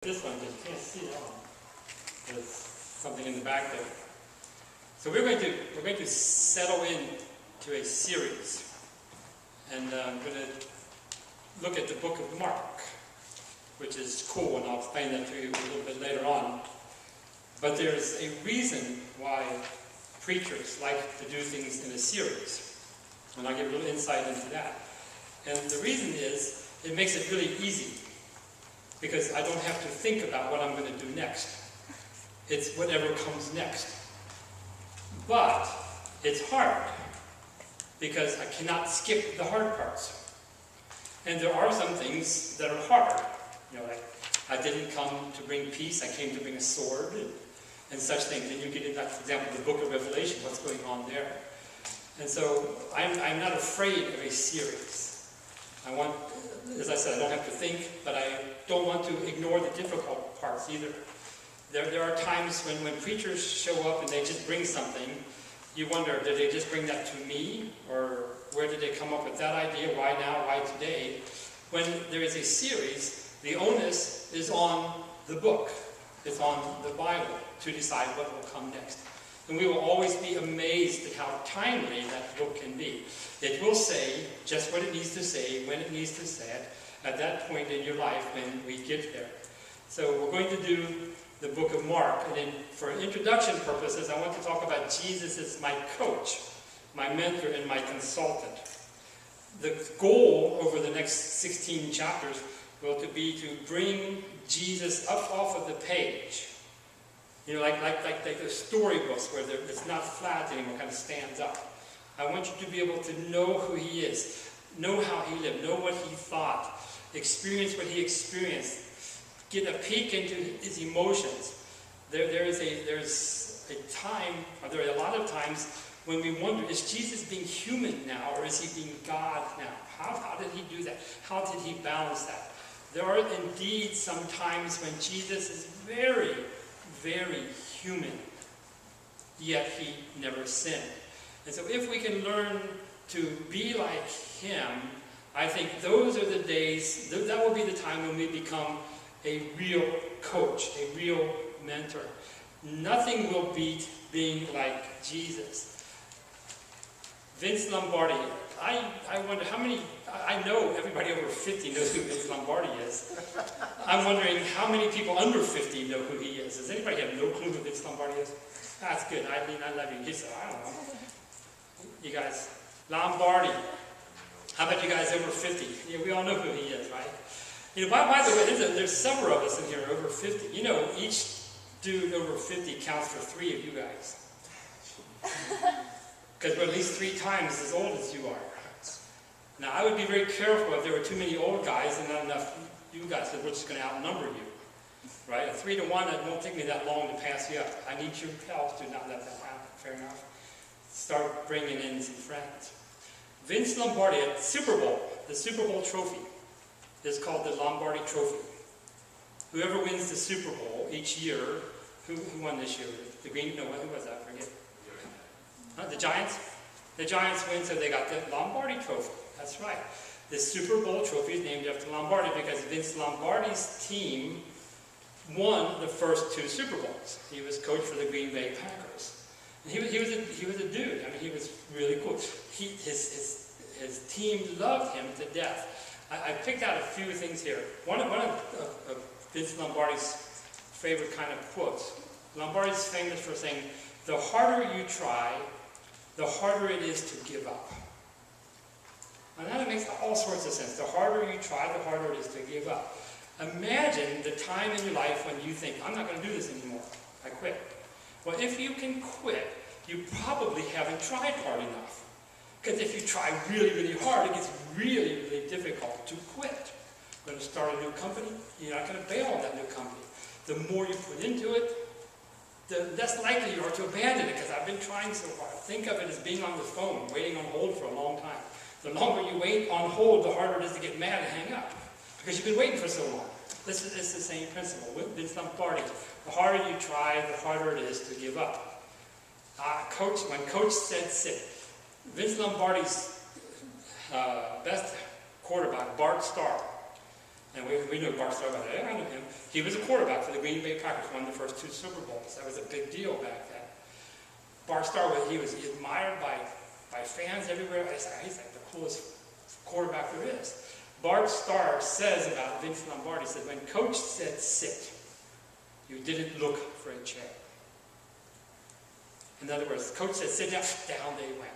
This one, you can't see that one. There's something in the back there. So we're going to settle into a series, and I'm going to look at the book of Mark, which is cool, and I'll explain that to you a little bit later on. But there's a reason why preachers like to do things in a series, and I'll give a little insight into that. And the reason is it makes it really easy, because I don't have to think about what I'm going to do next. It's whatever comes next. But it's hard, because I cannot skip the hard parts. And there are some things that are hard. Like I didn't come to bring peace, I came to bring a sword, and such things. And you get, for example, the book of Revelation, what's going on there. And so I'm not afraid of a series. I want, as I said, I don't have to think, but I don't want to ignore the difficult parts either. There are times when preachers show up and they just bring something. You wonder, did they just bring that to me? Or where did they come up with that idea? Why now? Why today? When there is a series, the onus is on the book. It's on the Bible to decide what will come next. And we will always be amazed at how timely that book can be. It will say just what it needs to say, when it needs to say it, at that point in your life when we get there. So we're going to do the book of Mark. And then for introduction purposes, I want to talk about Jesus as my coach, my mentor, and my consultant. The goal over the next 16 chapters will be to bring Jesus up off of the page. Like the storybooks where it's not flat anymore, kind of stands up. I want you to be able to know who he is, know how he lived, know what he thought, experience what he experienced, get a peek into his emotions. There's a time, or there are a lot of times when we wonder, is Jesus being human now, or is he being God now? How did he do that? How did he balance that? There are indeed some times when Jesus is very, very human, yet he never sinned. And so if we can learn to be like him, I think those are the days, that will be the time when we become a real coach, a real mentor. Nothing will beat being like Jesus. Vince Lombardi, I wonder how many, I know everybody over 50 knows who Vince Lombardi is. I'm wondering how many people under 50 know who he is. Does anybody have no clue who Vince Lombardi is? That's good. I love you. He said, I don't know. You guys, Lombardi. How about you guys over 50? Yeah, we all know who he is, right? By the way, there's several of us in here over 50. Each dude over 50 counts for 3 of you guys. Because we're at least 3 times as old as you are. Now, I would be very careful if there were too many old guys and not enough you guys, because we're just going to outnumber you. Right? A 3 to 1, it won't take me that long to pass you up. I need your help to not let that happen. Fair enough? Start bringing in some friends. Vince Lombardi at Super Bowl, the Super Bowl trophy, is called the Lombardi Trophy. Whoever wins the Super Bowl each year, who won this year? The Green? No, who was that? I forget. The Giants? The Giants win, so they got the Lombardi Trophy. That's right. The Super Bowl trophy is named after Lombardi because Vince Lombardi's team won the first 2 Super Bowls. He was coach for the Green Bay Packers. And he was a dude. I mean, he was really cool. His team loved him to death. I picked out a few things here. One of Vince Lombardi's favorite kind of quotes. Lombardi's famous for saying, "The harder you try, the harder it is to give up." And that makes all sorts of sense. The harder you try, the harder it is to give up. Imagine the time in your life when you think, I'm not going to do this anymore. I quit. Well, if you can quit, you probably haven't tried hard enough. Because if you try really, really hard, it gets really, really difficult to quit. You're going to start a new company, you're not going to bail on that new company. The more you put into it, the less likely you are to abandon it, because I've been trying so hard. Think of it as being on the phone, waiting on hold for a long time. The longer you wait on hold, the harder it is to get mad and hang up, because you've been waiting for so long. It's the same principle. With Vince Lombardi, the harder you try, the harder it is to give up. When Coach said sit, Vince Lombardi's best quarterback, Bart Starr, And we know Bart Starr about it. I know him. He was a quarterback for the Green Bay Packers, won the first 2 Super Bowls. That was a big deal back then. Bart Starr, he was admired by fans everywhere. He's like the coolest quarterback there is. Bart Starr says about Vince Lombardi, he said, when coach said sit, you didn't look for a chair. In other words, coach said sit down, down they went.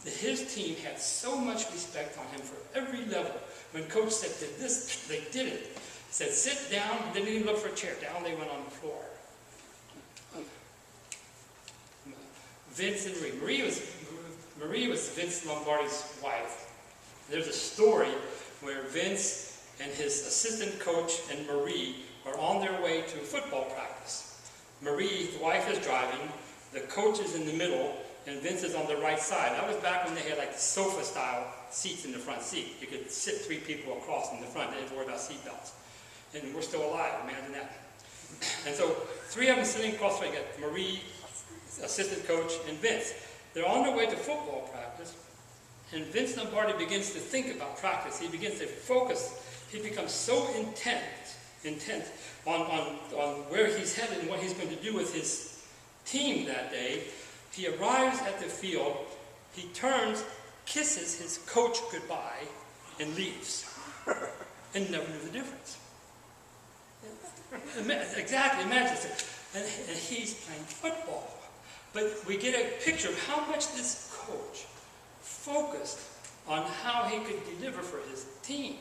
His team had so much respect on him for every level. When coach said did this, they did it. He said sit down, didn't even look for a chair. Down they went on the floor. Vince and Marie was Vince Lombardi's wife. There's a story where Vince and his assistant coach and Marie are on their way to football practice. Marie, the wife, is driving, the coach is in the middle, and Vince is on the right side. That was back when they had like sofa-style seats in the front seat. You could sit 3 people across in the front. They didn't worry about seat belts. And we're still alive, imagine that. And so 3 of them sitting across the way. You got Marie, assistant coach, and Vince. They're on their way to football practice, and Vince Lombardi begins to think about practice. He begins to focus. He becomes so intent on where he's headed and what he's going to do with his team that day. He arrives at the field, he turns, kisses his coach goodbye, and leaves. And never knew the difference. Exactly, imagine it. And he's playing football. But we get a picture of how much this coach focused on how he could deliver for his team.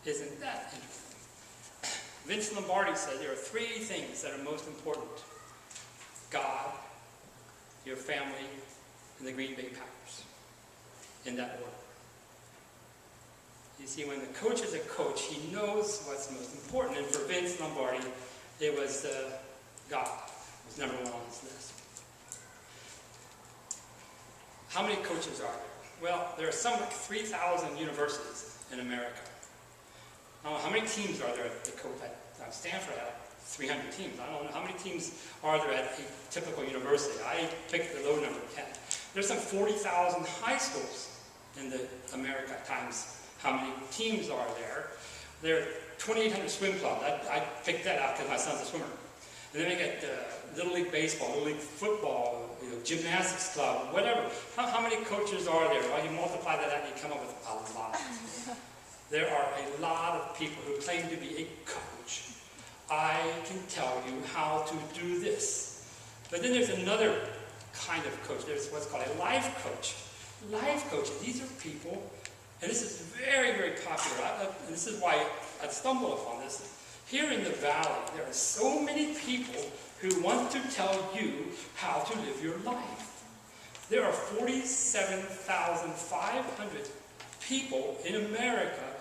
Isn't that interesting? Vince Lombardi said there are 3 things that are most important. God, your family, and the Green Bay Packers. In that order. You see, when the coach is a coach, he knows what's most important. And for Vince Lombardi, it was God. It was number 1 on his list. How many coaches are there? Well, there are some like 3,000 universities in America. How many teams are there at the coach at Stanford? Had 300 teams. I don't know. How many teams are there at a typical university? I picked the low number, 10. There's some 40,000 high schools in the America times how many teams are there. There are 2,800 swim clubs. I picked that out because my son's a swimmer. And then we get Little League Baseball, Little League Football, gymnastics club, whatever. How many coaches are there? Well, you multiply that out and you come up with a lot. There are a lot of people who claim to be a coach. I can tell you how to do this. But then there's another kind of coach. There's what's called a life coach. Life coaches, these are people, and this is very, very popular. And this is why I stumbled upon this. Here in the valley, there are so many people who want to tell you how to live your life. There are 47,500 people in America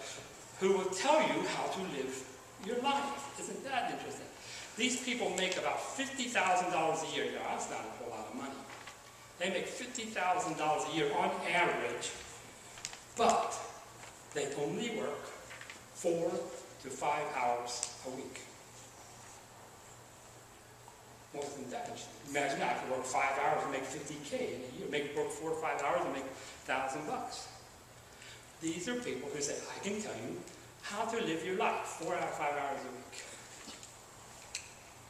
who will tell you how to live your life. Isn't that interesting? These people make about $50,000 a year. Now, that's not a whole lot of money. They make $50,000 a year on average, but they only work 4 to 5 hours a week. Well, isn't that interesting? Imagine I could work 5 hours and make $50K in a year. Work 4 or 5 hours and make $1,000. These are people who say, I can tell you how to live your life 4 or 5 hours a week.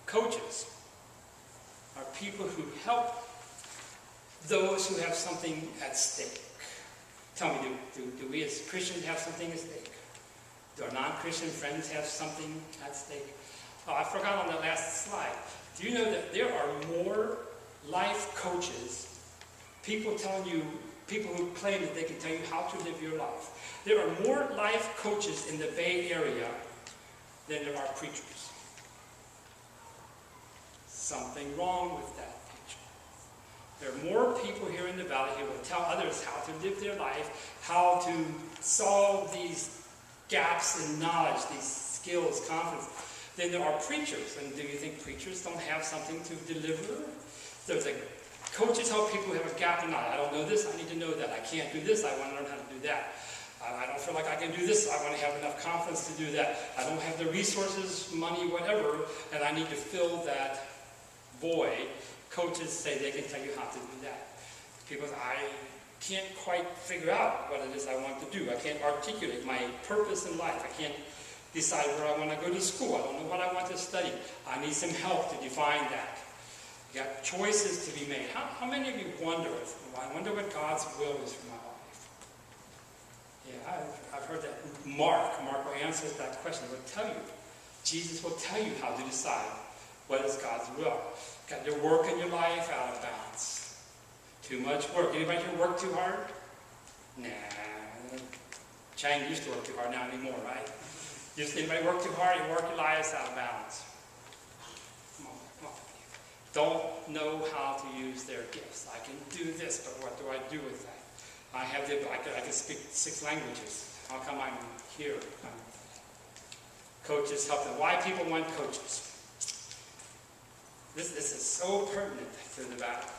Coaches are people who help those who have something at stake. Tell me, do we as Christians have something at stake? Do our non-Christian friends have something at stake? Oh, I forgot on the last slide. Do you know that there are more life coaches, people who claim that they can tell you how to live your life. There are more life coaches in the Bay Area than there are preachers. Something wrong with that picture. There are more people here in the valley who will tell others how to live their life, how to solve these gaps in knowledge, these skills, confidence, than there are preachers. And do you think preachers don't have something to deliver? There's coaches help people who have a gap in knowledge. I don't know this, I need to know that. I can't do this, I want to learn how to do that. I don't feel like I can do this, I want to have enough confidence to do that. I don't have the resources, money, whatever, and I need to fill that void. Coaches say they can tell you how to do that. People say, I can't quite figure out what it is I want to do. I can't articulate my purpose in life. I can't decide where I want to go to school. I don't know what I want to study. I need some help to define that. You got choices to be made. How many of you wonder, I wonder what God's will is for my life? Yeah, I've heard that. Mark will answer that question. He will tell you. Jesus will tell you how to decide what is God's will. Got your work in your life out of balance. Too much work. Anybody here work too hard? Nah. Chang used to work too hard, not anymore, right? Anybody work too hard? You work your lives out of balance. Come on. Don't know how to use their gifts. I can do this, but what do I do with that? I can speak 6 languages. How come I'm here? Coaches help them. Why people want coaches? This is so pertinent to the battle.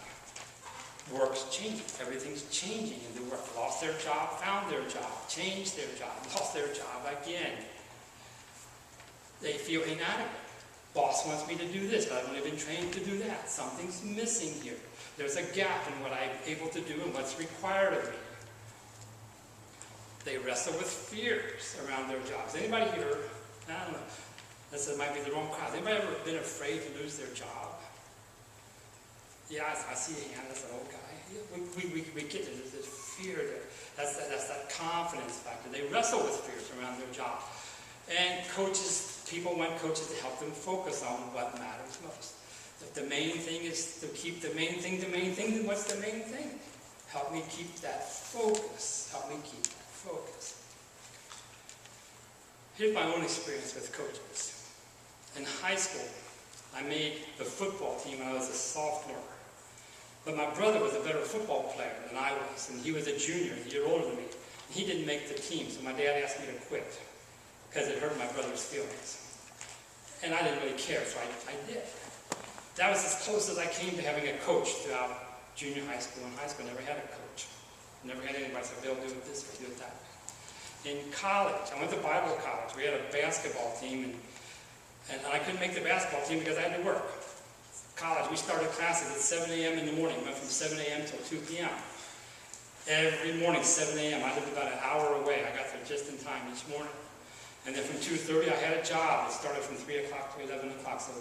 Work's changing. Everything's changing in the work. Lost their job, found their job, changed their job, lost their job again. They feel inadequate. Boss wants me to do this, but I've only been trained to do that. Something's missing here. There's a gap in what I'm able to do and what's required of me. They wrestle with fears around their jobs. Anybody here, I don't know, this might be the wrong crowd. Anybody ever been afraid to lose their job? Yeah, I see a hand. That's an old guy. We get to this fear there. That's that confidence factor. They wrestle with fears around their job. And people want coaches to help them focus on what matters most. If the main thing is to keep the main thing, then what's the main thing? Help me keep that focus. Here's my own experience with coaches. In high school, I made the football team when I was a sophomore. But my brother was a better football player than I was, and he was a junior, a year older than me. He didn't make the team, so my dad asked me to quit because it hurt my brother's feelings. And I didn't really care, so I did. That was as close as I came to having a coach throughout junior high school and high school. I never had a coach. Never had anybody say, Bill, do it this way, do it that way. In college, I went to Bible college. We had a basketball team, and I couldn't make the basketball team because I had to work. College, we started classes at 7 a.m. in the morning. We went from 7 a.m. till 2 p.m. Every morning, 7 a.m. I lived about an hour away. I got there just in time each morning. And then from 2:30, I had a job. It started from 3 o'clock to 11 o'clock, so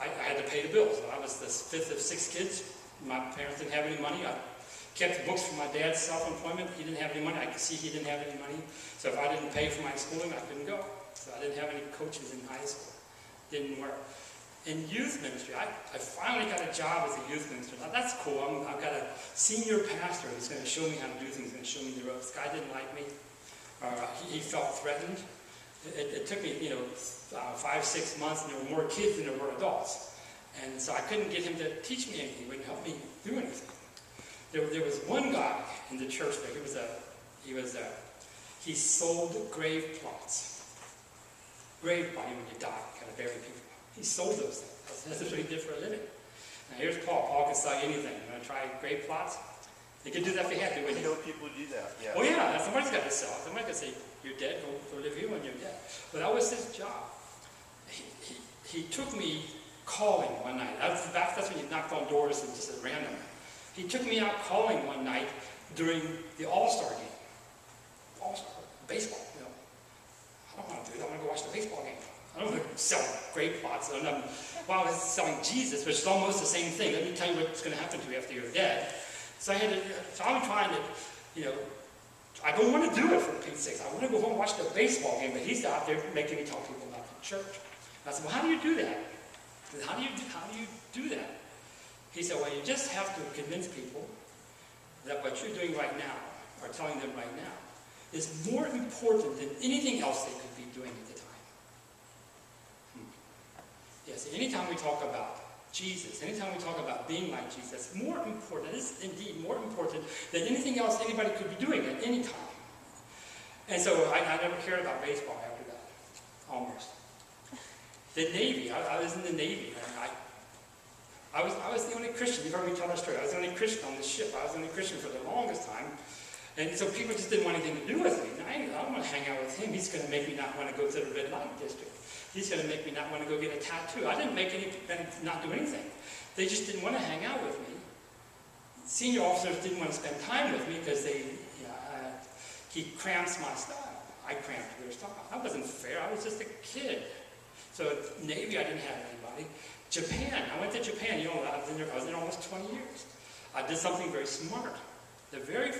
I had to pay the bills. I was the 5th of 6 kids. My parents didn't have any money. I kept books from my dad's self-employment. He didn't have any money. I could see he didn't have any money. So if I didn't pay for my schooling, I couldn't go. So I didn't have any coaches in high school. Didn't work. In youth ministry, I finally got a job as a youth minister. Now that's cool. I've got a senior pastor who's going to show me how to do things, going to show me the ropes. The guy didn't like me. He felt threatened. It took me, 5-6 months, and there were more kids than there were adults. And so I couldn't get him to teach me anything. He wouldn't help me do anything. There was one guy in the church there. He sold grave plots. Grave plot, when you die, you kind of bury people. He sold those things. That's what he did for a living. Now here's Paul. Paul can sell you anything. You want to try grave plots? He could do that if he had to. I know people do that. Yeah. Oh yeah, somebody's got to sell. Somebody's got to say, you're dead, go live here when you're dead. But that was his job. He took me calling one night. That's when you knocked on doors and just at random. He took me out calling one night during the All-Star game. All-Star, baseball, I don't want to do that. I want to go watch the baseball game. I don't want to sell grape plots. While I was selling Jesus, which is almost the same thing. Let me tell you what's going to happen to you after you're dead. So I'm trying to, I don't want to do it for Pete's sake. I want to go home and watch the baseball game, but he's out there making me tell people about the church. I said, well, how do you do that? How do you do that? He said, well, you just have to convince people that what you're doing right now, or telling them right now, is more important than anything else they could be doing at the time. Yes, anytime we talk about Jesus, anytime we talk about being like Jesus, that's more important, it is indeed more important than anything else anybody could be doing at any time. And so I never cared about baseball after that, almost. The Navy, I was in the Navy, and I was the only Christian. You've heard me tell that story. I was the only Christian on the ship. I was the only Christian for the longest time. And so people just didn't want anything to do with me. I don't want to hang out with him. He's going to make me not want to go to the red light district. He's going to make me not want to go get a tattoo. I didn't make not do anything. They just didn't want to hang out with me. Senior officers didn't want to spend time with me because he cramps my style. I crammed their stuff. That wasn't fair. I was just a kid. So Navy, I didn't have anybody. Japan, I went to Japan. I was in almost 20 years. I did something very smart. The very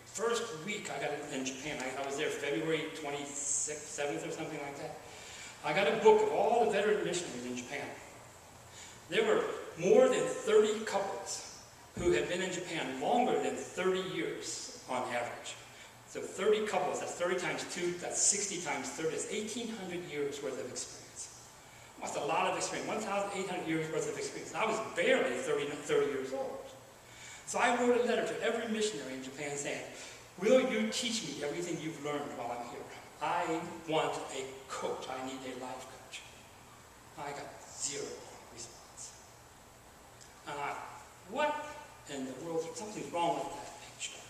first week I got in Japan, I was there February 26th, 7th or something like that. I got a book of all the veteran missionaries in Japan. There were more than 30 couples who had been in Japan longer than 30 years on average. So 30 couples, that's 30 times 2, that's 60 times 30, that's 1,800 years worth of experience. That's a lot of experience, 1,800 years worth of experience. And I was barely 30 years old. So I wrote a letter to every missionary in Japan saying, will you teach me everything you've learned while I'm here? I want a coach. I need a life coach. I got 0 response. And what in the world, something's wrong with that picture.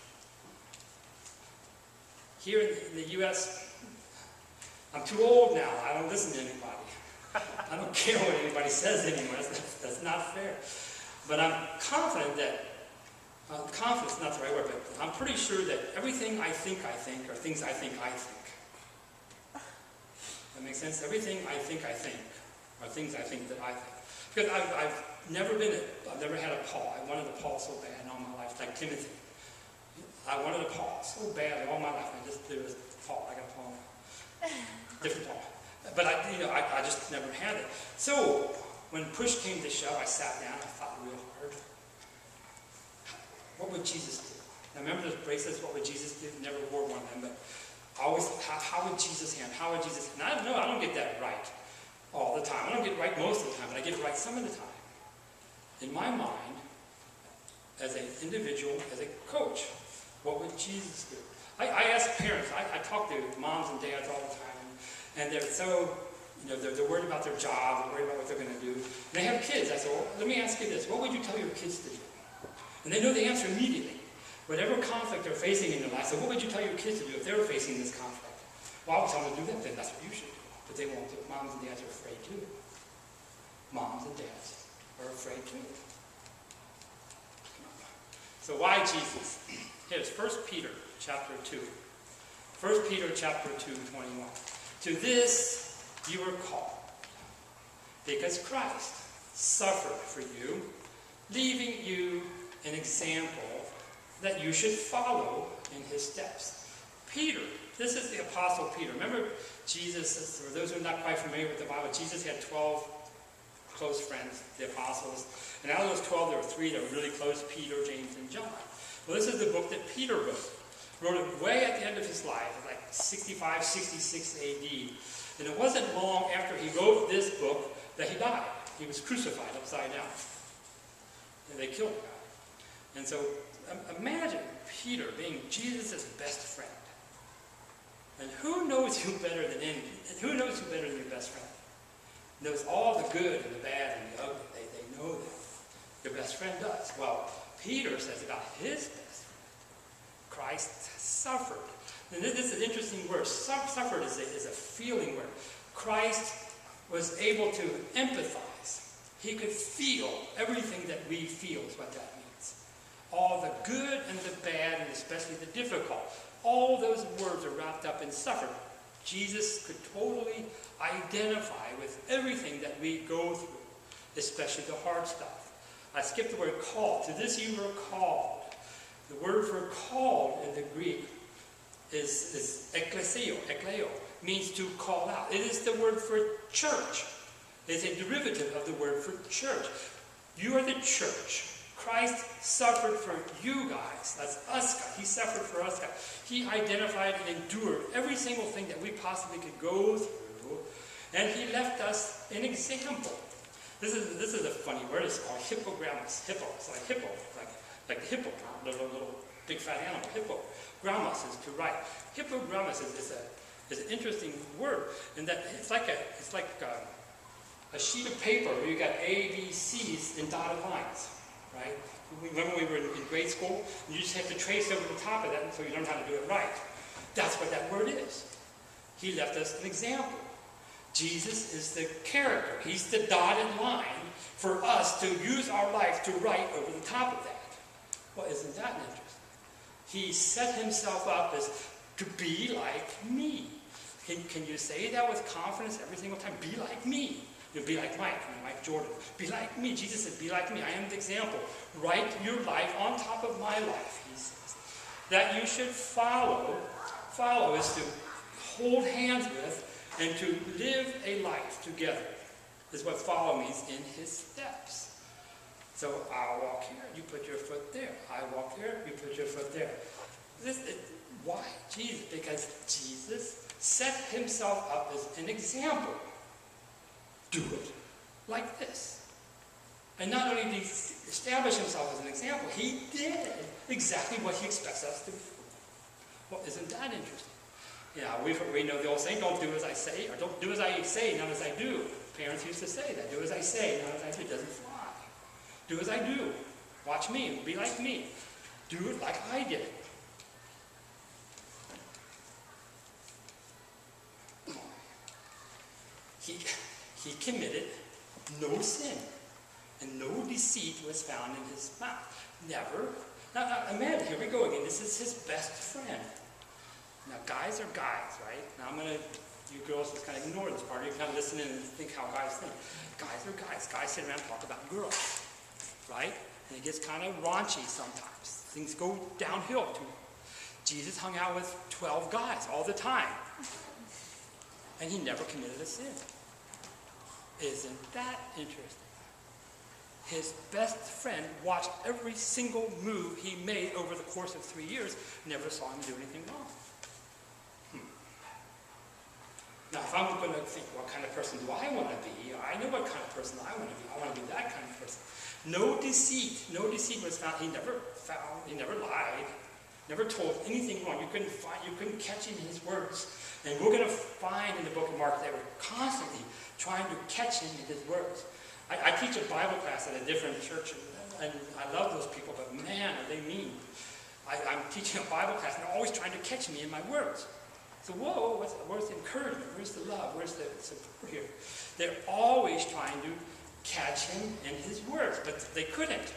Here in the U.S., I'm too old now. I don't listen to anybody. I don't care what anybody says anymore. That's not fair. But I'm confident that, confidence is not the right word, but I'm pretty sure that everything I think, are things I think. That makes sense? Everything I think, are things I think that I think. Because I've never had a Paul. I wanted a Paul so bad in all my life, like Timothy. I wanted a Paul so bad all my life. There was Paul. I got a Paul now. Different Paul. But I just never had it. So when push came to shove, I sat down. I thought real hard. What would Jesus do? Now remember those bracelets? What would Jesus do? Never wore one of them, but I always thought, how would Jesus hand? How would Jesus? And I don't get that right all the time. I don't get it right most of the time, but I get it right some of the time. In my mind, as an individual, as a coach, what would Jesus do? I ask parents, I talk to moms and dads all the time, and they're so, they're worried about their job, they're worried about what they're going to do. And they have kids. I said, well, let me ask you this. What would you tell your kids to do? And they know the answer immediately. Whatever conflict they're facing in their life, so what would you tell your kids to do if they were facing this conflict? Well, I would tell them to do that, then that's what you should do. But they won't do it. Moms and dads are afraid too. Moms and dads are afraid too. So why Jesus? Here's 1 Peter chapter 2. 1 Peter chapter 2, 21. To this you were called, because Christ suffered for you, leaving you an example that you should follow in his steps. Peter, this is the Apostle Peter. Remember Jesus, for those who are not quite familiar with the Bible, Jesus had 12 close friends, the apostles. And out of those 12, there were 3 that were really close, Peter, James, and John. Well, this is the book that Peter wrote. Wrote it way at the end of his life, like 65, 66 A.D. And it wasn't long after he wrote this book that he died. He was crucified upside down. And they killed him. And so imagine Peter being Jesus' best friend. And who knows you better than who knows you better than your best friend? Knows all the good and the bad and the ugly. They know that. Your best friend does. Well, Peter says about his best friend, Christ suffered. And this is an interesting word. Suffered is a feeling word. Christ was able to empathize. He could feel everything that we feel is what that means. All the good and the bad, and especially the difficult. All those words are wrapped up in suffered. Jesus could totally identify with everything that we go through, especially the hard stuff. I skipped the word called. To this you were called. The word for called in the Greek is ekklesio, means to call out. It is the word for church. It's a derivative of the word for church. You are the church. Christ suffered for you guys. That's us guys. He suffered for us guys. He identified and endured every single thing that we possibly could go through. And he left us an example. This is a funny word. It's called hippogrammus. Hippo. It's like hippo. Like the hippo, the little big fat animal. Hippogrammus is to write. Hippogrammus is an interesting word in that it's like a sheet of paper where you got A, B, C's in dotted lines, right? Remember we were in grade school? You just have to trace over the top of that so you learn how to do it right. That's what that word is. He left us an example. Jesus is the character. He's the dotted line for us to use our life to write over the top of that. Well, isn't that interesting? He set himself up as to be like me. Can you say that with confidence every single time? Be like me. You'll be like Mike, Mike Jordan. Be like me. Jesus said, be like me. I am the example. Write your life on top of my life, he says. That you should follow. Follow is to hold hands with and to live a life together. Is what follow means, in his steps. So I'll walk here, you put your foot there. I walk here, you put your foot there. Why Jesus? Because Jesus set himself up as an example. Do it like this. And not only did he establish himself as an example, he did exactly what he expects us to do. Well, isn't that interesting? Yeah, we know the old saying, don't do as I say, or don't do as I say, not as I do. Parents used to say that. Do as I say, not as I do. It doesn't fly. Do as I do. Watch me. Be like me. Do it like I did it. He committed no sin, and no deceit was found in his mouth. Never. Now, imagine, here we go again. This is his best friend. Now, guys are guys, right? Now, you girls just kind of ignore this part. You kind of listen in and think how guys think. Guys are guys. Guys sit around and talk about girls, right? And it gets kind of raunchy sometimes. Things go downhill too. Jesus hung out with 12 guys all the time. And he never committed a sin. Isn't that interesting? His best friend watched every single move he made over the course of 3 years, never saw him do anything wrong. Now, if I'm going to think, what kind of person do I want to be? I know what kind of person I want to be. I want to be that kind of person. No deceit was found. He never lied, never told anything wrong. You couldn't catch him in his words. And we're going to find in the book of Mark that we're constantly trying to catch him in his words. I teach a Bible class at a different church, and I love those people, but man, are they mean. I'm teaching a Bible class, and they're always trying to catch me in my words. So, whoa, where's the encouragement? Where's the love? Where's the support here? They're always trying to catch him in his words, but they couldn't.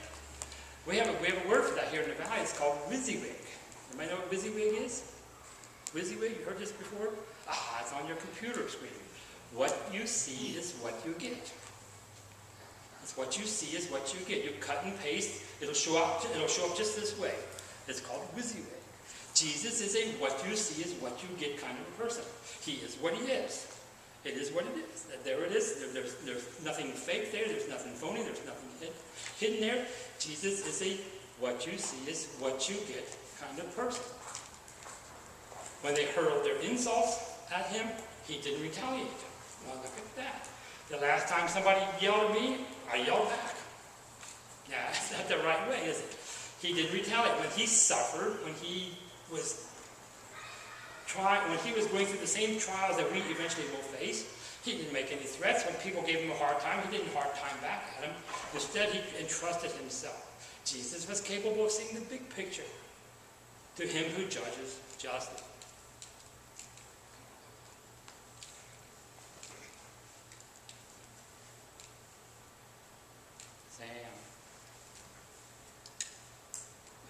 We have a word for that here in the valley. It's called WYSIWYG. Anybody know what WYSIWYG is? WYSIWYG, you heard this before? It's on your computer screen. What you see is what you get. It's what you see is what you get. You cut and paste, it'll show up just this way. It's called WYSIWYG. Jesus is a what you see is what you get kind of a person. He is what he is. It is what it is. There it is. There's nothing fake there. There's nothing phony. There's nothing hidden there. Jesus is a what you see is what you get kind of person. When they hurled their insults at him, he didn't retaliate. Well, look at that. The last time somebody yelled at me, I yelled back. Yeah, that's not the right way, is it? He didn't retaliate. When he suffered, when he was going through the same trials that we eventually will face, he didn't make any threats. When people gave him a hard time, he didn't hard time back at him. Instead, he entrusted himself. Jesus was capable of seeing the big picture. To him who judges justly.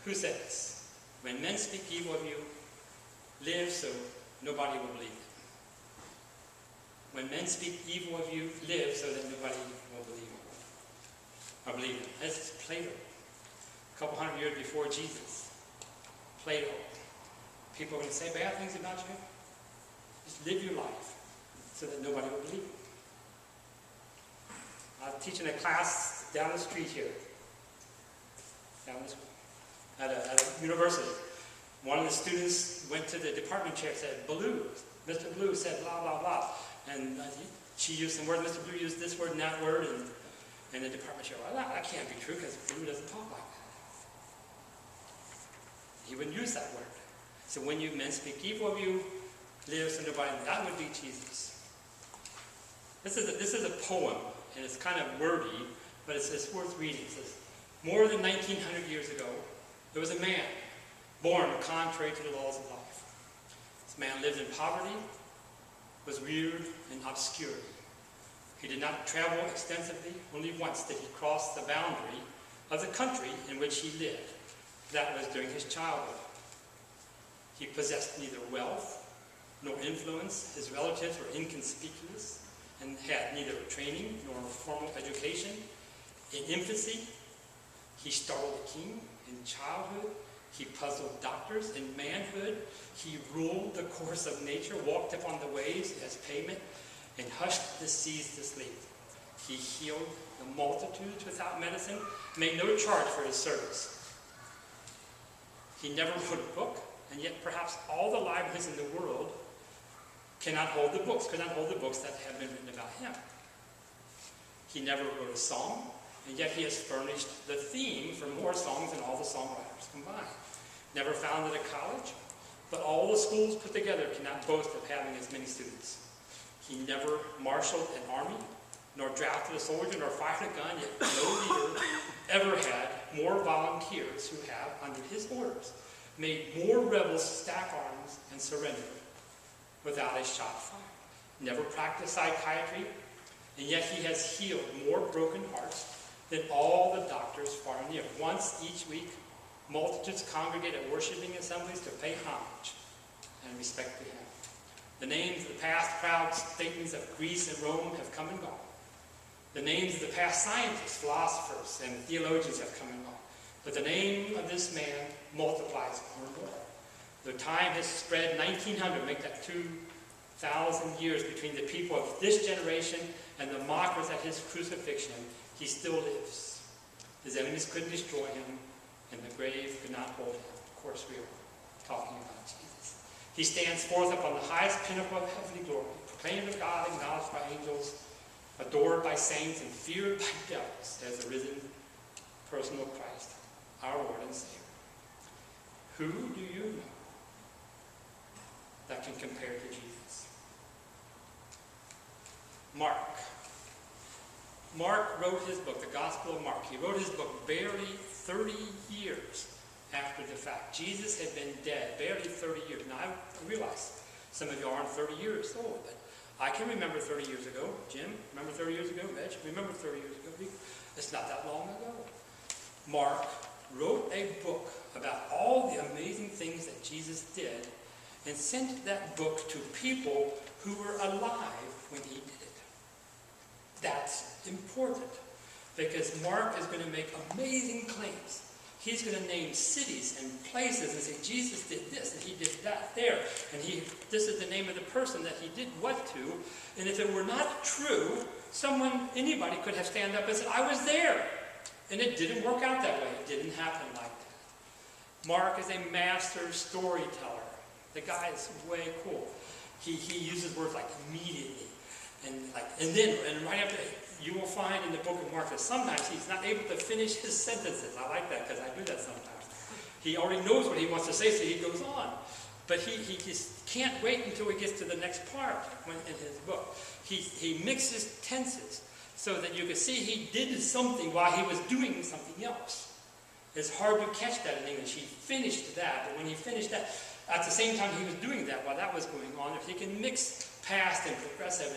Who said this? When men speak evil of you, live so nobody will believe it. When men speak evil of you, live so that nobody will believe it. That's Plato. A couple hundred years before Jesus. Plato. People are going to say bad things about you. Just live your life so that nobody will believe it. I'm teaching a class down the street here. At a university. One of the students went to the department chair and said, Belew, Mr. Belew said blah, blah, blah. And she used some word, Mr. Belew used this word and that word, and the department chair, well, that can't be true because Belew doesn't talk like that. He wouldn't use that word. So when you men speak evil of you, live so nobody, that would be Jesus. This is a poem, and it's kind of wordy, but it's worth reading. It says, more than 1900 years ago, there was a man born contrary to the laws of life. This man lived in poverty, was reared in obscurity. He did not travel extensively. Only once did he cross the boundary of the country in which he lived. That was during his childhood. He possessed neither wealth nor influence. His relatives were inconspicuous and had neither training nor formal education. In infancy, he startled a king. In childhood, he puzzled doctors. In manhood, he ruled the course of nature, walked upon the waves as pavement, and hushed the seas to sleep. He healed the multitudes without medicine, made no charge for his service. He never wrote a book, and yet perhaps all the libraries in the world could not hold the books that have been written about him. He never wrote a song, and yet he has furnished the theme for more songs than all the songwriters combined. Never founded a college, but all the schools put together cannot boast of having as many students. He never marshaled an army, nor drafted a soldier, nor fired a gun, yet no leader ever had more volunteers who have, under his orders, made more rebels stack arms and surrender without a shot fired. Never practiced psychiatry, and yet he has healed more broken hearts than all the doctors far and near. Once each week, multitudes congregate at worshiping assemblies to pay homage and respect to him. The names of the past proud statesmen of Greece and Rome have come and gone. The names of the past scientists, philosophers, and theologians have come and gone. But the name of this man multiplies more and more. The time has spread 1900, make that 2,000 years between the people of this generation and the mockers at his crucifixion. He still lives. His enemies couldn't destroy him, and the grave could not hold him. Of course, we are talking about Jesus. He stands forth upon the highest pinnacle of heavenly glory, proclaimed of God, acknowledged by angels, adored by saints, and feared by devils as the risen personal Christ, our Lord and Savior. Who do you know that can compare to Jesus? Mark. Mark wrote his book, the Gospel of Mark. He wrote his book barely 30 years after the fact. Jesus had been dead barely 30 years. Now, I realize some of you aren't 30 years old, but I can remember 30 years ago. Jim, remember 30 years ago? Reg, remember 30 years ago? It's not that long ago. Mark wrote a book about all the amazing things that Jesus did and sent that book to people who were alive when he did it. That's important because Mark is going to make amazing claims. He's going to name cities and places and say, Jesus did this and he did that there. And this is the name of the person that he did what to. And if it were not true, anybody could have stand up and said, I was there. And it didn't work out that way. It didn't happen like that. Mark is a master storyteller. The guy is way cool. He uses words like immediately. And right after, you will find in the book of Mark that sometimes he's not able to finish his sentences. I like that because I do that sometimes. He already knows what he wants to say, so he goes on. But he just can't wait until he gets to the next part in his book. He mixes tenses so that you can see he did something while he was doing something else. It's hard to catch that in English. He finished that, but when he finished that, at the same time he was doing that, while that was going on, if he can mix past and progressive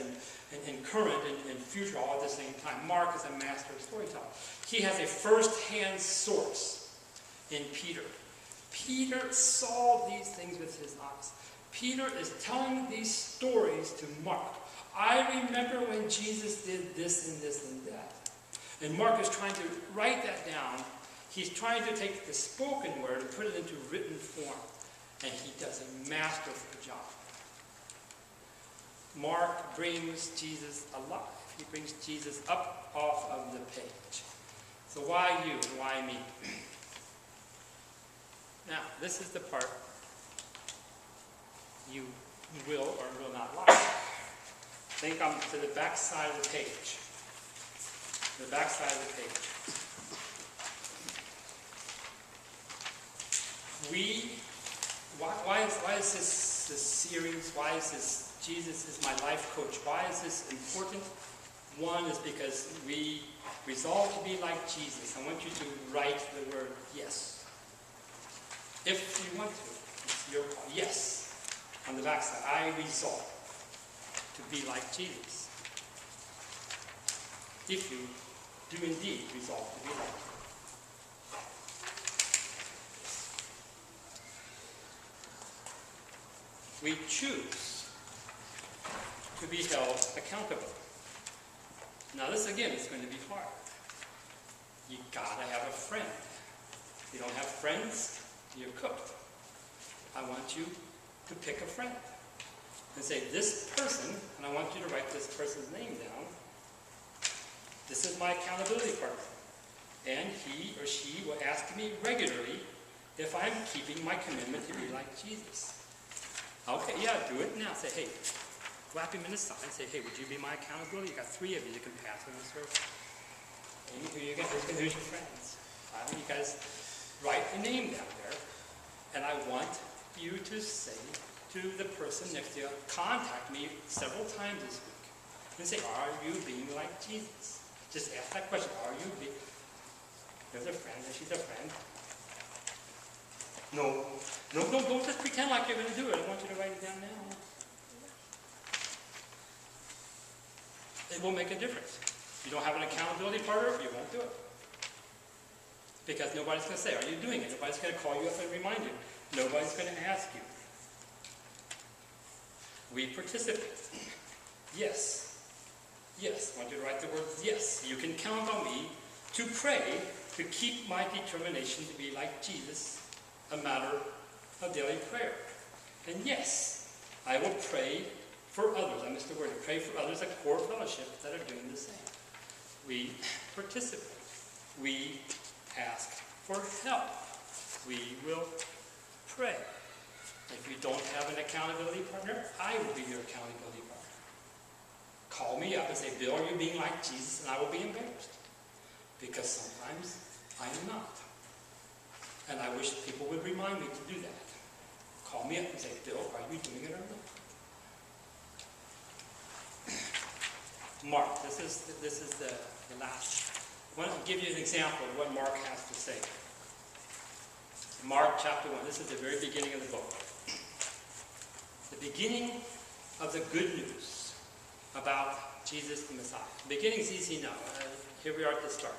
and current and future all at the same time. Mark is a master storyteller. He has a first-hand source in Peter. Peter saw these things with his eyes. Peter is telling these stories to Mark. I remember when Jesus did this and this and that. And Mark is trying to write that down. He's trying to take the spoken word and put it into written form. And he does a masterful job. Mark brings Jesus alive. He brings Jesus up off of the page. So why you and why me? Now, this is the part you will or will not like. Think I'm to the back side of the page. The back side of the page. Why is this series? Why is this Jesus is my life coach? Why is this important? One is because we resolve to be like Jesus. I want you to write the word yes. If you want to. It's your call. Yes. On the back side. I resolve to be like Jesus. If you do indeed resolve to be like him. we choose to be held accountable. Now this again is going to be hard. You gotta have a friend. If you don't have friends, you're cooked. I want you to pick a friend and say, this person, and I want you to write this person's name down. This is my accountability partner. And he or she will ask me regularly if I'm keeping my commitment to be like Jesus. Okay, yeah, do it now. Say, hey, slap him in the side and say, hey, would you be my accountability? You got 3 of you that can pass on this earth. And who you got? Who's your friends? You guys write a name down there. And I want you to say to the person next to you, contact me several times this week. And say, are you being like Jesus? Just ask that question. Are you being... There's a friend, and she's a friend. No, don't just pretend like you're going to do it. I want you to write it down now. It will make a difference. If you don't have an accountability partner, you won't do it. Because nobody's going to say, are you doing it? Nobody's going to call you up and remind you. Nobody's going to ask you. We participate. Yes. Yes. I want you to write the word yes. You can count on me to pray to keep my determination to be like Jesus a matter of daily prayer. And yes, I will pray for others. I missed the word. Pray for others at core fellowship that are doing the same. We participate. We ask for help. We will pray. If you don't have an accountability partner, I will be your accountability partner. Call me up and say, Bill, are you being like Jesus? And I will be embarrassed. Because sometimes I am not. And I wish people would remind me to do that. Call me up and say, Bill, are you doing it or not? Mark, this is the last. I want to give you an example of what Mark has to say. Mark chapter 1. This is the very beginning of the book. The beginning of the good news about Jesus the Messiah. The beginning is easy enough. Here we are at the start.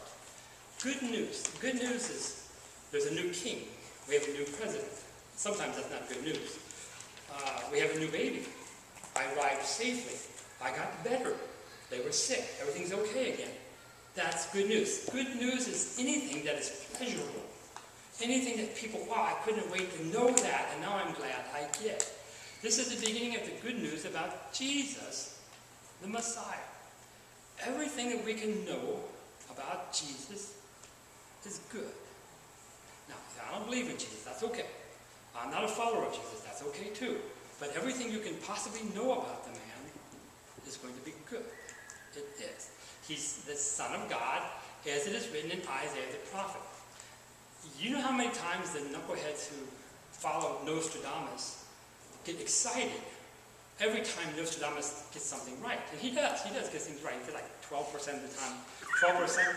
Good news. The good news is there's a new king. We have a new president. Sometimes that's not good news. We have a new baby. I arrived safely. I got better. They were sick. Everything's okay again. That's good news. Good news is anything that is pleasurable. Anything that people, wow, I couldn't wait to know that, and now I'm glad I get. This is the beginning of the good news about Jesus, the Messiah. Everything that we can know about Jesus is good. Now, I don't believe in Jesus. That's okay. I'm not a follower of Jesus. That's okay too. But everything you can possibly know about the man is going to be good. It is. He's the Son of God, as it is written in Isaiah the prophet. You know how many times the knuckleheads who follow Nostradamus get excited every time Nostradamus gets something right? And he does get things right. He gets like 12% of the time. 12%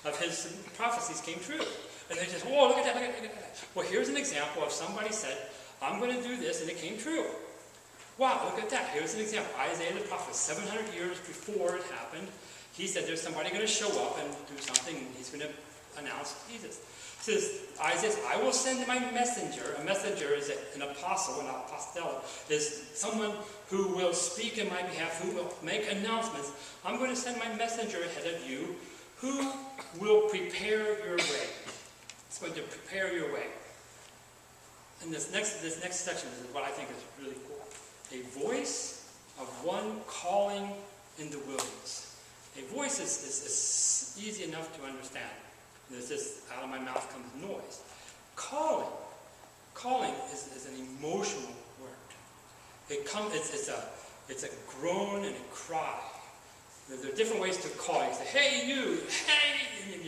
of his prophecies came true. And they just, oh, look at that. Well, here's an example of somebody said, I'm going to do this, and it came true. Wow, look at that. Here's an example. Isaiah the prophet, 700 years before it happened, he said there's somebody going to show up and do something, and he's going to announce Jesus. It says, Isaiah says, I will send my messenger. A messenger is an apostle, an apostella, is someone who will speak in my behalf, who will make announcements. I'm going to send my messenger ahead of you, who will prepare your way. It's going to prepare your way. And this next section is what I think is really cool. A voice of one calling in the wilderness. A voice is easy enough to understand. There's this, out of my mouth comes noise. Calling is an emotional word. It's a groan and a cry. There are different ways to call. You say, hey you, hey, and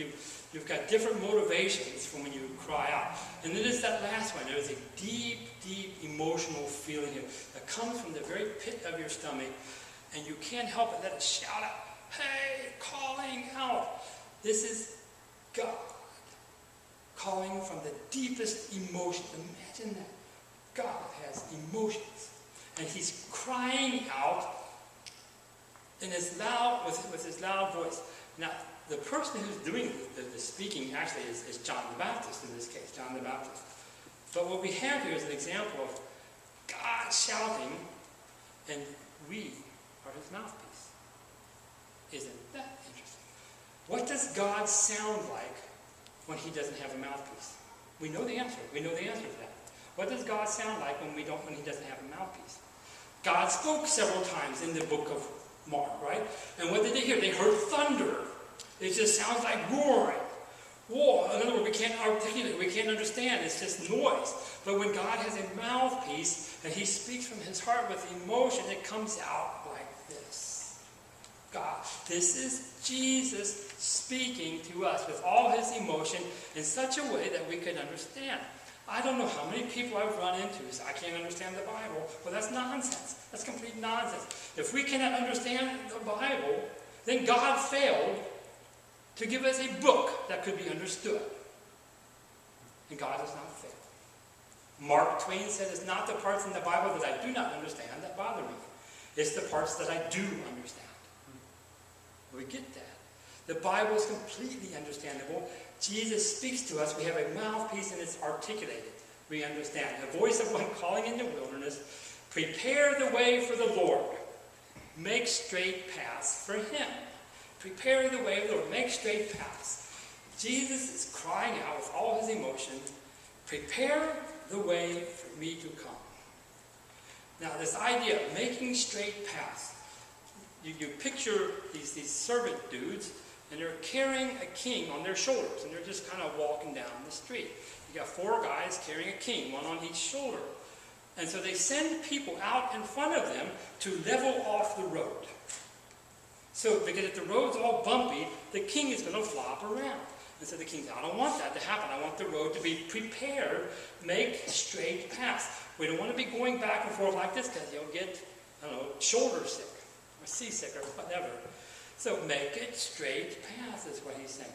you've got different motivations from when you cry out. And then there's that last one. There's a deep, deep emotional feeling that comes from the very pit of your stomach, and you can't help it. Let it shout out, hey, calling out. This is God calling from the deepest emotion. Imagine that. God has emotions. And he's crying out in his loud, with his loud voice. Now, the person who's doing the speaking actually is John the Baptist in this case, John the Baptist. But what we have here is an example of God shouting, and we are his mouthpiece. Isn't that interesting? What does God sound like when he doesn't have a mouthpiece? We know the answer. We know the answer to that. What does God sound like when he doesn't have a mouthpiece? God spoke several times in the book of Mark, right? And what did they hear? They heard thunder. It just sounds like roaring. War. In other words, we can't articulate, we can't understand. It's just noise. But when God has a mouthpiece and he speaks from his heart with emotion, it comes out like this. God, this is Jesus speaking to us with all his emotion in such a way that we can understand. I don't know how many people I've run into who say, I can't understand the Bible. Well, that's nonsense. That's complete nonsense. If we cannot understand the Bible, then God failed to give us a book that could be understood. And God has not failed. Mark Twain said, it's not the parts in the Bible that I do not understand that bother me. It's the parts that I do understand. We get that. The Bible is completely understandable. Jesus speaks to us. We have a mouthpiece and it's articulated. We understand. The voice of one calling in the wilderness, prepare the way for the Lord. Make straight paths for him. Prepare the way of the Lord. Make straight paths. Jesus is crying out with all his emotion, prepare the way for me to come. Now this idea of making straight paths, you picture these servant dudes, and they're carrying a king on their shoulders, and they're just kind of walking down the street. You got 4 guys carrying a king, one on each shoulder. And so they send people out in front of them to level off the road. So because if the road's all bumpy, the king is going to flop around. And so the king's, I don't want that to happen. I want the road to be prepared, make straight paths. We don't want to be going back and forth like this because you'll get, I don't know, shoulder sick or seasick or whatever. So make it straight paths is what he's saying.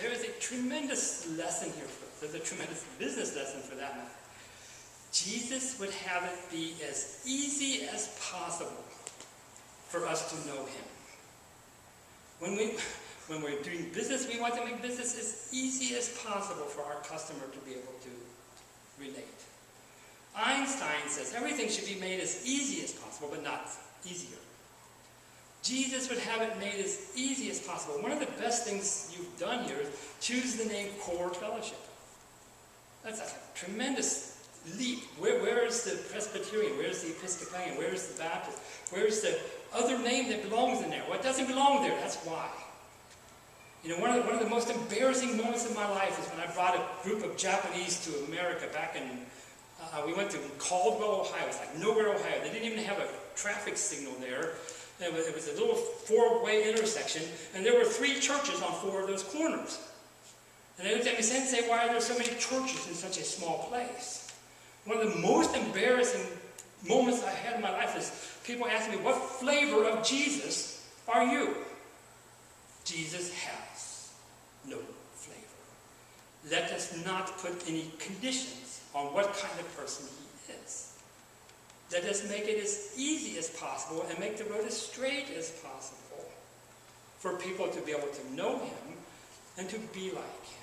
There is a tremendous lesson here for us. There's a tremendous business lesson for that matter. Jesus would have it be as easy as possible for us to know him. When we're doing business, we want to make business as easy as possible for our customer to be able to relate. Einstein says everything should be made as easy as possible, but not easier. Jesus would have it made as easy as possible. One of the best things you've done here is choose the name Core Fellowship. That's a tremendous leap. Where is the Presbyterian? Where is the Episcopalian? Where is the Baptist? Where is the other name that belongs in there? What doesn't belong there? That's why. You know, one of the most embarrassing moments of my life is when I brought a group of Japanese to America back in, we went to Caldwell, Ohio. It's like nowhere, Ohio. They didn't even have a traffic signal there. It was a little 4-way intersection, and there were 3 churches on 4 of those corners. And they looked at me and said, why are there so many churches in such a small place? One of the most embarrassing moments I had in my life is people asking me, what flavor of Jesus are you? Jesus has no flavor. Let us not put any conditions on what kind of person he is. Let us make it as easy as possible and make the road as straight as possible for people to be able to know him and to be like him.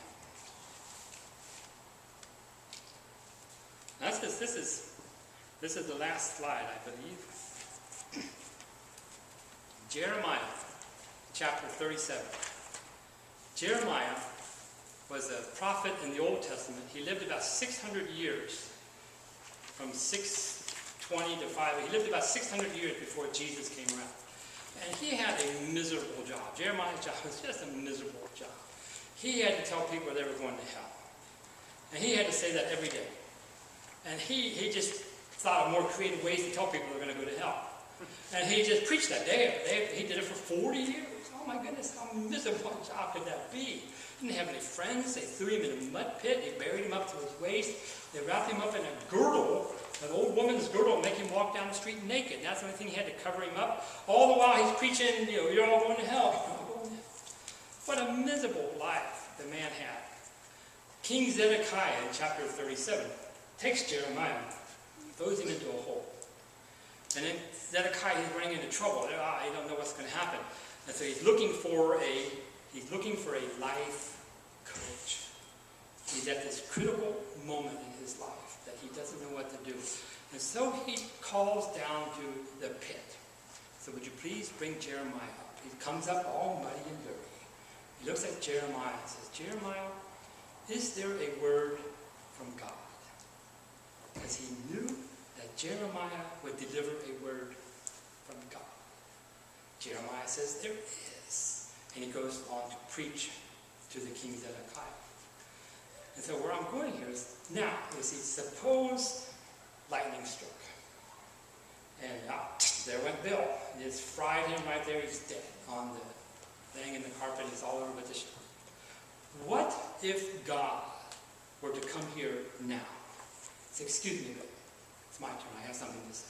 This is the last slide, I believe. Jeremiah, chapter 37. Jeremiah was a prophet in the Old Testament. He lived about 600 years, from 620 to 5. He lived about 600 years before Jesus came around. And he had a miserable job. Jeremiah's job was just a miserable job. He had to tell people they were going to hell. And he had to say that every day. And he just thought of more creative ways to tell people they're going to go to hell. And he just preached that day. He did it for 40 years. Oh my goodness, how miserable a job could that be? He didn't have any friends. They threw him in a mud pit. They buried him up to his waist. They wrapped him up in a girdle, an old woman's girdle, and make him walk down the street naked. That's the only thing he had to cover him up. All the while he's preaching, you're all going to hell. What a miserable life the man had. King Zedekiah in chapter 37 takes Jeremiah, throws him into a hole. And then Zedekiah is running into trouble. He don't know what's going to happen. And so he's looking for a life coach. He's at this critical moment in his life that he doesn't know what to do. And so he calls down to the pit. So would you please bring Jeremiah up? He comes up all muddy and dirty. He looks at Jeremiah and says, Jeremiah, is there a word from God? Because he knew that Jeremiah would deliver a word from God. Jeremiah says, there is. And he goes on to preach to the king Zedekiah. And so where I'm going here is, now, you see, suppose lightning struck. And there went Bill. He just fried him right there. He's dead on the thing, and the carpet is all over with the shit. What if God were to come here now? Say, excuse me, Bill. It's my turn. I have something to say.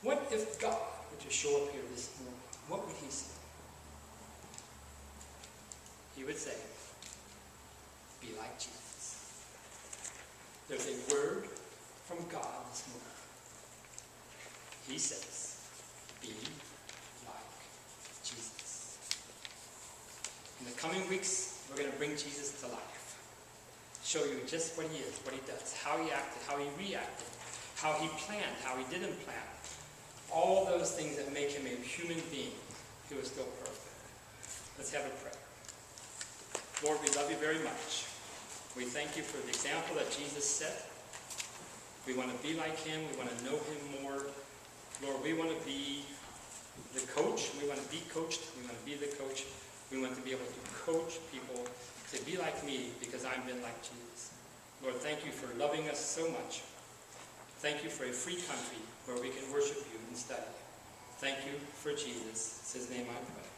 What if God were to show up here this morning? What would he say? He would say, be like Jesus. There's a word from God this morning. He says, be like Jesus. In the coming weeks, we're going to bring Jesus to life. Show you just what he is, what he does, how he acted, how he reacted, how he planned, how he didn't plan. All those things that make him a human being who is still perfect. Let's have a prayer. Lord, we love you very much. We thank you for the example that Jesus set. We want to be like him. We want to know him more. Lord, we want to be the coach. We want to be coached. We want to be the coach. We want to be able to coach people to be like me because I've been like Jesus. Lord, thank you for loving us so much. Thank you for a free country where we can worship you and study. Thank you for Jesus. It's his name I pray.